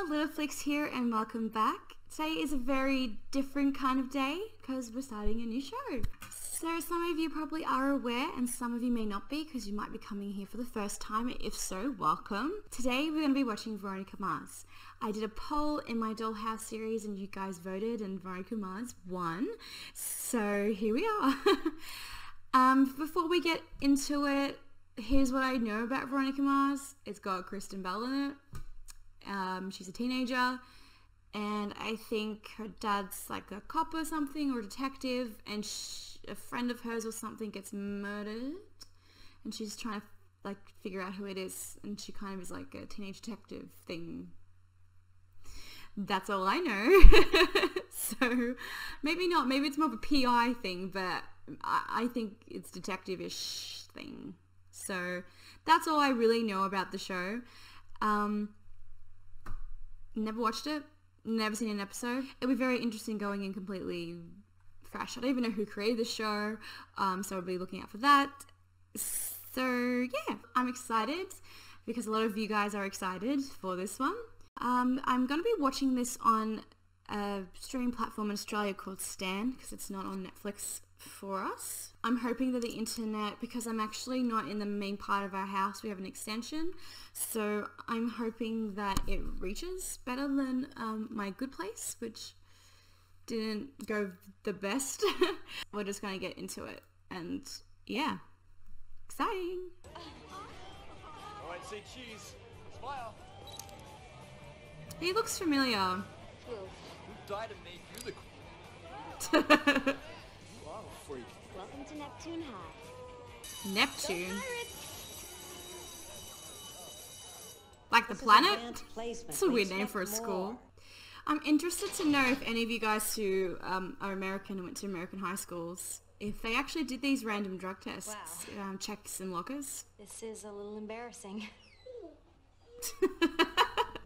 Hello, Little Flix here and welcome back. Today is a very different kind of day because we're starting a new show. So some of you probably are aware and some of you may not be because you might be coming here for the first time. If so, welcome. Today we're going to be watching Veronica Mars. I did a poll in my Dollhouse series and you guys voted and Veronica Mars won. So here we are. Before we get into it, here's what I know about Veronica Mars. It's got Kristen Bell in it. She's a teenager and I think her dad's like a cop or something or a detective, and a friend of hers or something gets murdered and she's trying to like figure out who it is, and she kind of is like a teenage detective thing. That's all I know. So maybe not, maybe it's more of a PI thing, but I think it's detective-ish thing. So that's all I really know about the show. Never watched it, never seen an episode. It'll be very interesting going in completely fresh. I don't even know who created the show, so I'll be looking out for that. So yeah, I'm excited because a lot of you guys are excited for this one. I'm going to be watching this on a streaming platform in Australia called Stan because it's not on Netflix for us. I'm hoping that the internet, because I'm actually not in the main part of our house, we have an extension, so I'm hoping that it reaches better than my good place, which didn't go the best. We're just going to get into it, and yeah, exciting. Alright, say cheese. Smile. He looks familiar. Who died and made you the queen? You are a freak. Welcome to Neptune High. Neptune? Like the planet? It's a weird name for a school. I'm interested to know if any of you guys who are American and went to American high schools, if they actually did these random drug tests, checks and lockers. This is a little embarrassing.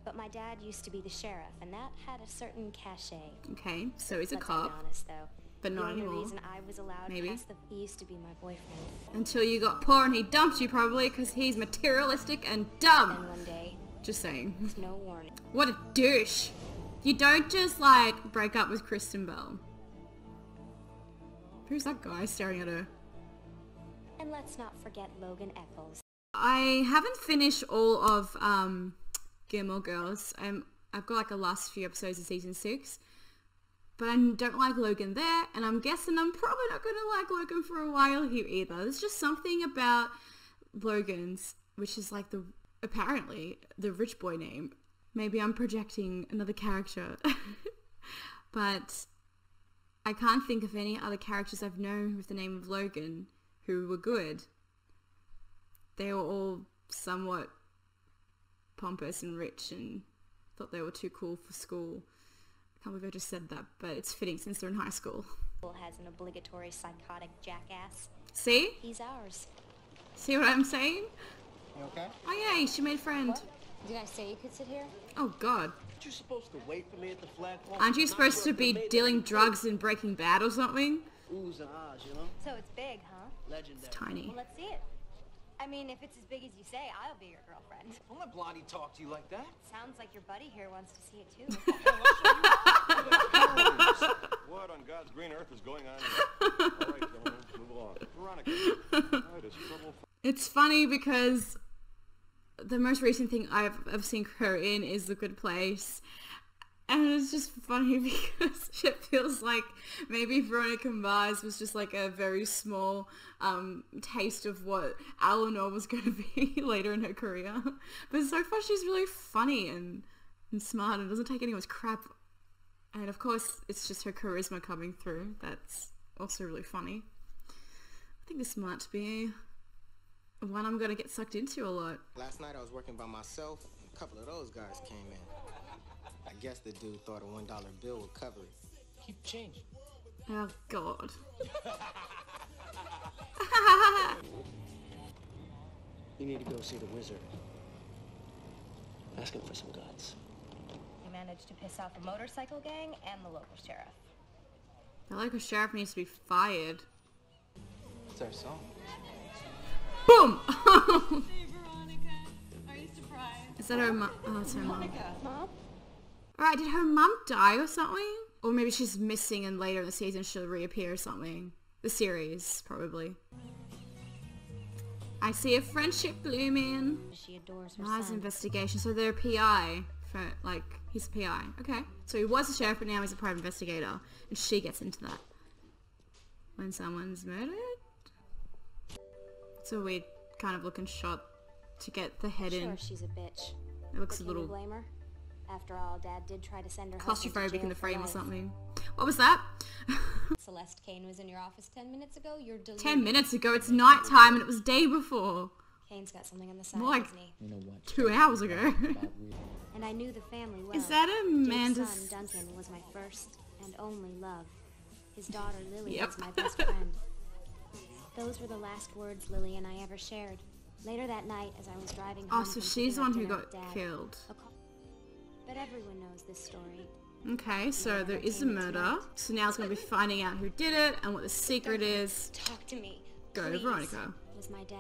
But my dad used to be the sheriff, and that had a certain cachet. Okay, so he's a Let's cop. be honest, though. But not the anymore. only reason I was allowed Maybe. past he used to be my boyfriend. Until you got poor and he dumped you probably because he's materialistic and dumb. And one day, Just saying. with no warning. What a douche. You don't just like break up with Kristen Bell. Who's that guy staring at her? And let's not forget Logan Eccles. I haven't finished all of Gilmore Girls. I've got like the last few episodes of season 6. But I don't like Logan there, and I'm guessing I'm probably not going to like Logan for a while here either. There's just something about Logan's, which is like apparently the rich boy name. Maybe I'm projecting another character. But I can't think of any other characters I've known with the name of Logan who were good. They were all somewhat pompous and rich and thought they were too cool for school. I can't believe I just said that, but it's fitting since they're in high school. Has an obligatory psychotic jackass. See? He's ours. See what I'm saying? You okay? Oh yay, she made a friend. What? Did I say you could sit here? Oh god. Aren't you supposed to wait for me at the flagpole? Aren't you supposed to be dealing drugs in Breaking Bad or something? Oohs and ahs, you know? So it's big, huh? Legendary. It's tiny. Well, let's see it. I mean, if it's as big as you say, I'll be your girlfriend. Don't let Blondie talk to you like that. Sounds like your buddy here wants to see it too. What on God's green earth is going on here? All right, gentlemen, move along. Veronica, that is trouble. It's funny because the most recent thing I've seen her in is The Good Place. And it's just funny because it feels like maybe Veronica Mars was just like a very small taste of what Eleanor was going to be later in her career. But so far she's really funny and smart and doesn't take anyone's crap. And of course it's just her charisma coming through. That's also really funny. I think this might be one I'm going to get sucked into a lot. Last night I was working by myself and a couple of those guys came in. I guess the dude thought a $1 bill would cover it. Keep change. Oh god. You need to go see the wizard. Ask him for some guts. You managed to piss off a motorcycle gang and the local sheriff. The local sheriff needs to be fired. It's our song. Boom! Hey, Veronica. Are you surprised? Is that her mom? Oh, it's her mom. Veronica. Mom? Alright, did her mum die or something? Or maybe she's missing and later in the season she'll reappear or something. The series, probably. I see a friendship blooming. She adores her Nice son. investigation. So they're a PI. For, like, he's a PI. Okay. So he was a sheriff, but now he's a private investigator. And she gets into that. When someone's murdered? It's a weird kind of looking shot to get the head in. Sure, she's a bitch. It looks But a can you little blame her? After all, Dad did try to send her husband to claustrophobic jail in the for frame or life. something. What was that? Celeste Kane was in your office 10 minutes ago. You're deluded. 10 minutes ago. It's night time and it was day before. Kane's got something on the side, More like doesn't he? You know what? 2 hours ago. And I knew the family well. Is that Amanda's... Jake's son, Duncan, was my first and only love. His daughter, Lily, Yep. was my best friend. Those were the last words Lily and I ever shared. Later that night, as I was driving home Oh, so from she's the picking one up who dinner got with Dad, killed. a call- But everyone knows this story. Okay, so there is a murder. So now it's going to be finding out who did it and what the secret is. Talk to me. Go to please. Veronica. Was my dad.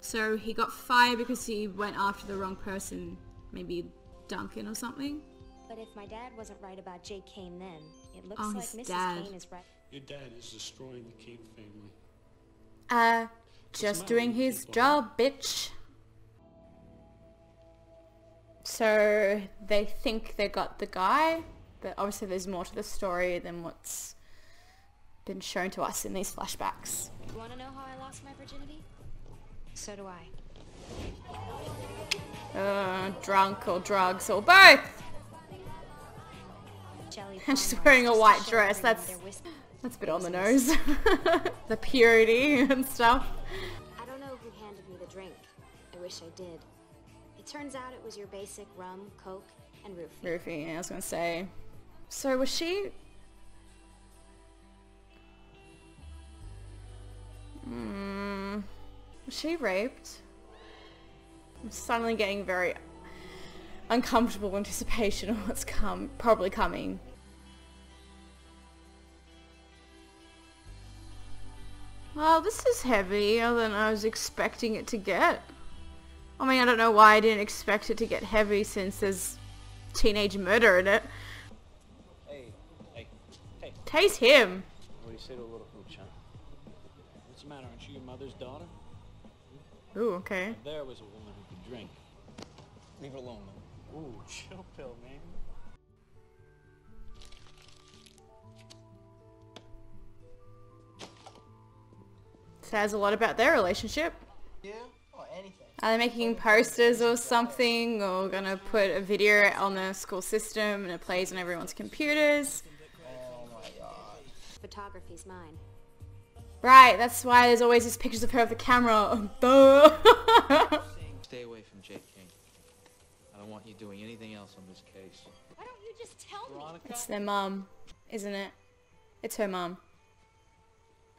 So he got fired because he went after the wrong person. Maybe Duncan or something. But if my dad wasn't right about Jake Kane then, it looks Oh, like his Mrs. dad. Kane is right. Your dad is destroying the Kane family. Just doing his job, bitch. So they think they got the guy, but obviously there's more to the story than what's been shown to us in these flashbacks. You want to know how I lost my virginity? So do I. Drunk or drugs or both. Shelley And she's Palmer wearing a just white showed dress. everyone That's their whiskey. a bit on the nose. The purity and stuff. I don't know who handed me the drink. I wish I did. It turns out it was your basic rum, coke, and roofie. Roofie, yeah, I was gonna say. So was she... Was she raped? I'm suddenly getting very uncomfortable anticipation of what's probably coming. Well, this is heavier than I was expecting it to get. I mean, I don't know why I didn't expect it to get heavy since there's teenage murder in it. Hey. Taste him. What do you say to a little hooch, huh? What's the matter? Aren't you your mother's daughter? Ooh, okay. There was a woman who could drink. Leave it alone, man. Ooh, chill pill, man. Says a lot about their relationship. Yeah? Or anything. Are they making posters or something, or gonna put a video on the school system and it plays on everyone's computers? Oh my god. Photography's mine. Right, that's why there's always these pictures of her with the camera. Duh. Stay away from Jake King. I don't want you doing anything else on this case. Why don't you just tell me? Veronica? It's their mum, isn't it? It's her mum.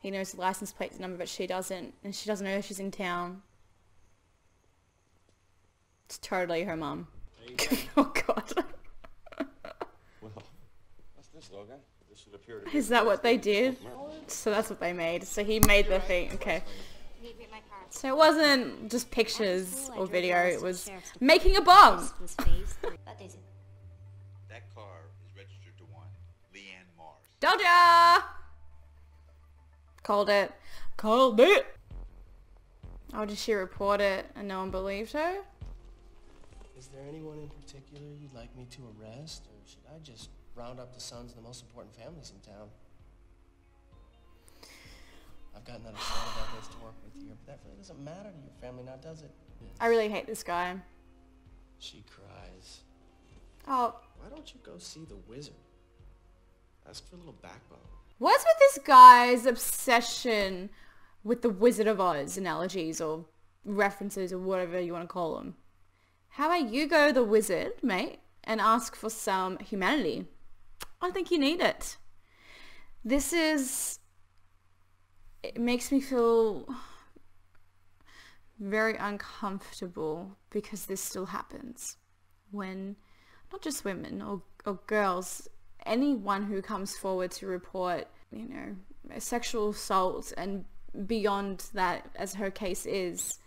He knows the license plate number, but she doesn't, and she doesn't know if she's in town. It's totally her mum. Oh god. Well, what's this, Logan? This should appear to be Is that what they did? So that's what they made. So he made the thing. Okay. Meet me at my car. So it wasn't just pictures School, I or drove video. past It the was sheriff's making a department. bomb. This was phase 3. What is it? That car is registered to one Leanne Mars. Dodger! Called it. Called it! Oh, did she report it and no one believed her? Is there anyone in particular you'd like me to arrest, or should I just round up the sons of the most important families in town? I've got another set of evidence to work with here, but that really doesn't matter to your family now, does it? I really hate this guy. She cries. Oh, Why don't you go see the wizard? Ask for a little backbone. what's with this guy's obsession with the Wizard of Oz analogies or references or whatever you want to call them? How about you go to the wizard, mate, and ask for some humanity? I think you need it. It makes me feel very uncomfortable because this still happens when not just women or girls, anyone who comes forward to report, sexual assault and beyond that, as her case is,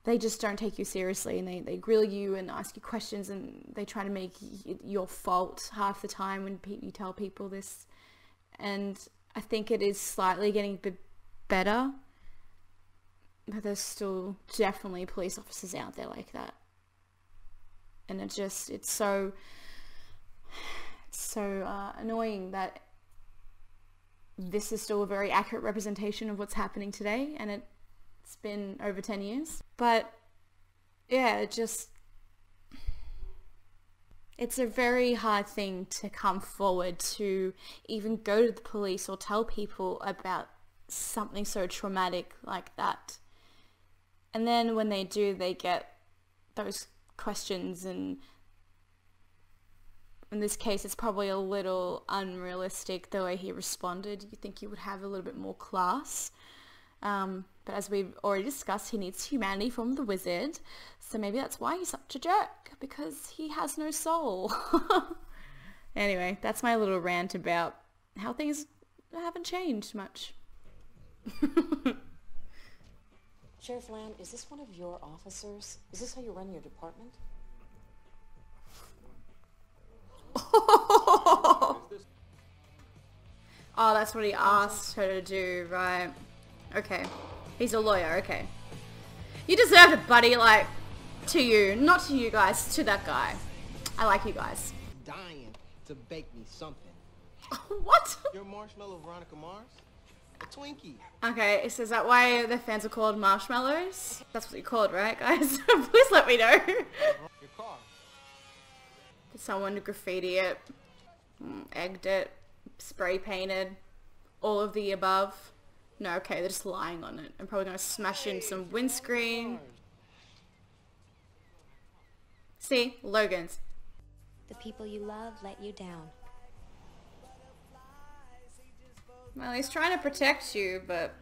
they just don't take you seriously, and they grill you and ask you questions, and they try to make it your fault half the time when you tell people this. And I think it is slightly getting a bit better, but there's still definitely police officers out there like that. And it's so annoying that this is still a very accurate representation of what's happening today, and it's been over 10 years. But yeah, it's a very hard thing to come forward to even go to the police or tell people about something so traumatic like that. And then when they do, they get those questions, and in this case it's probably a little unrealistic the way he responded. You think he would have a little bit more class, but as we've already discussed, he needs humanity from the wizard, so maybe that's why he's such a jerk, because he has no soul. Anyway, that's my little rant about how things haven't changed much. Sheriff Lamb, is this one of your officers? Is this how you run your department? Oh, that's what he asked her to do, right? Okay. He's a lawyer, okay. You deserved it, buddy, like, to you. Not to you guys, to that guy. I like you guys. Dying to bake me something. What? You're Marshmallow Veronica Mars? A Twinkie. Okay, so is that why the fans are called marshmallows? That's what you're called, right, guys? Please let me know. Your car. Did someone graffiti it? Egged it? Spray painted? All of the above? No, okay, they're just lying on it. I'm probably going to smash in some windscreen. See? Logan's. The people you love let you down. Well, he's trying to protect you, but...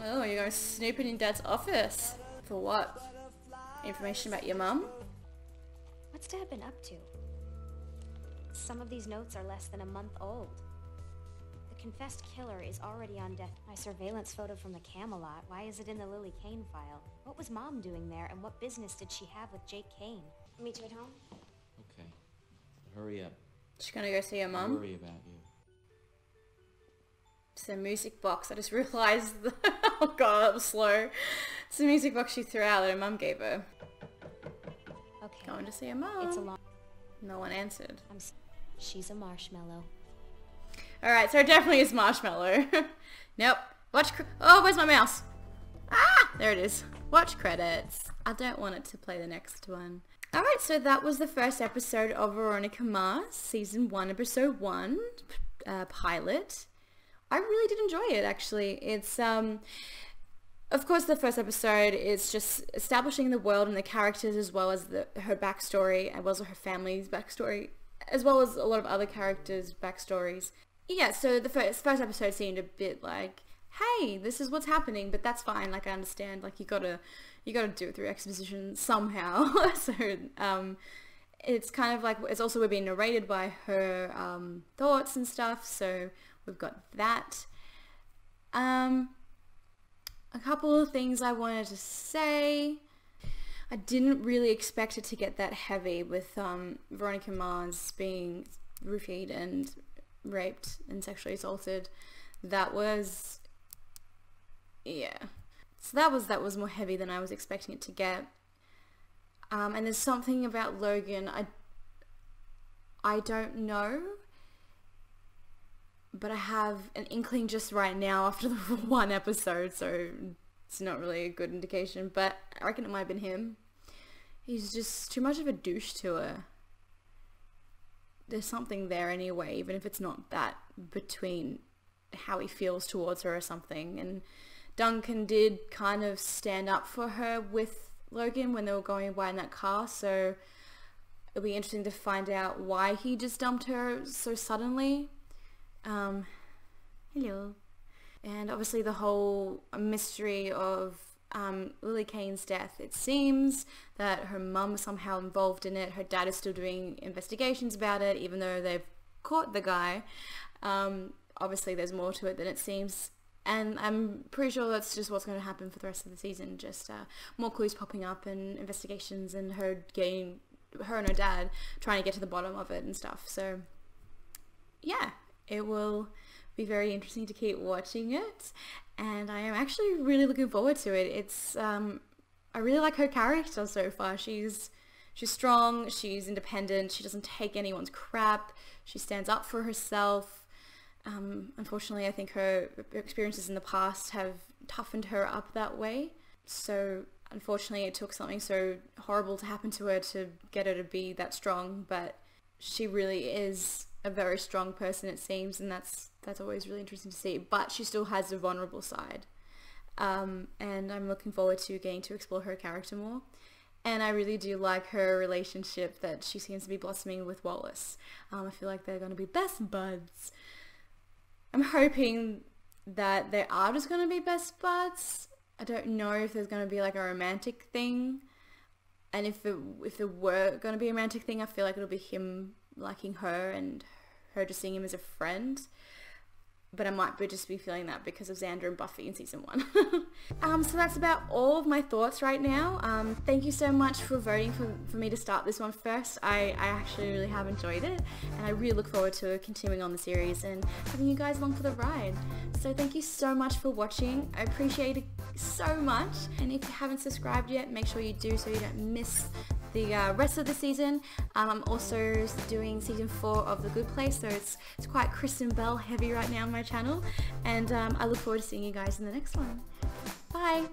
Oh, you're going snooping in Dad's office. For what? Information about your mum? What's Dad been up to? Some of these notes are less than a month old. The confessed killer is already on death. My surveillance photo from the Camelot. Why is it in the Lily Kane file? What was Mom doing there, and what business did she have with Jake Kane? Meet you at home? Okay. Hurry up. She's gonna go see her I mum? worry about you. It's a music box. I just realised... Oh god, that was slow. It's a music box she threw out that her mum gave her. Okay. Going to see her mum. It's a long... No one answered. She's a marshmallow. Alright, so it definitely is Marshmallow. Nope. Oh, where's my mouse? Ah! There it is. Watch credits. I don't want it to play the next one. Alright, so that was the first episode of Veronica Mars, Season 1, Episode 1, pilot. I really did enjoy it, actually. It's, of course, the first episode is just establishing the world and the characters, as well as her backstory, as well as her family's backstory, as well as a lot of other characters' backstories. Yeah, so the first episode seemed a bit like, hey, this is what's happening, but that's fine. Like, I understand. Like, you gotta do it through exposition somehow. So, it's kind of like, it's also we're being narrated by her thoughts and stuff. So we've got that. A couple of things I wanted to say. I didn't really expect it to get that heavy with Veronica Mars being roofied and raped and sexually assaulted. That was, yeah. So that was more heavy than I was expecting it to get. And there's something about Logan, I don't know, but I have an inkling just right now after the one episode, so it's not really a good indication, but I reckon it might have been him. He's just too much of a douche to her. There's something there anyway, even if it's not that, between how he feels towards her or something. And Duncan did kind of stand up for her with Logan when they were going by in that car, so it'll be interesting to find out why he just dumped her so suddenly. Hello. And obviously the whole mystery of Lily Kane's death. It seems that her mum was somehow involved in it. Her dad is still doing investigations about it, even though they've caught the guy. obviously there's more to it than it seems. And I'm pretty sure that's just what's going to happen for the rest of the season. Just more clues popping up and investigations and her and her dad trying to get to the bottom of it and stuff. So yeah, it will be very interesting to keep watching it. And I am actually really looking forward to it. It's I really like her character so far. She's strong, she's independent, she doesn't take anyone's crap, she stands up for herself. Unfortunately, I think her experiences in the past have toughened her up that way. So unfortunately, it took something so horrible to happen to her to get her to be that strong. But she really is a very strong person, it seems, and that's always really interesting to see. But she still has a vulnerable side, and I'm looking forward to getting to explore her character more. And I really do like her relationship that she seems to be blossoming with Wallace. I feel like they're going to be best buds. I'm hoping that they are just going to be best buds. I don't know if there's going to be like a romantic thing. And if there were going to be a romantic thing, I feel like it'll be him liking her and her just seeing him as a friend. But I might just be feeling that because of Xander and Buffy in season 1. So that's about all of my thoughts right now. Thank you so much for voting for me to start this one first. I actually really have enjoyed it, and I really look forward to continuing on the series and having you guys along for the ride. So thank you so much for watching. I appreciate it so much, and if you haven't subscribed yet, make sure you do so you don't miss the rest of the season. I'm also doing season 4 of The Good Place, so it's quite Kristen Bell heavy right now on my channel, and I look forward to seeing you guys in the next one. Bye!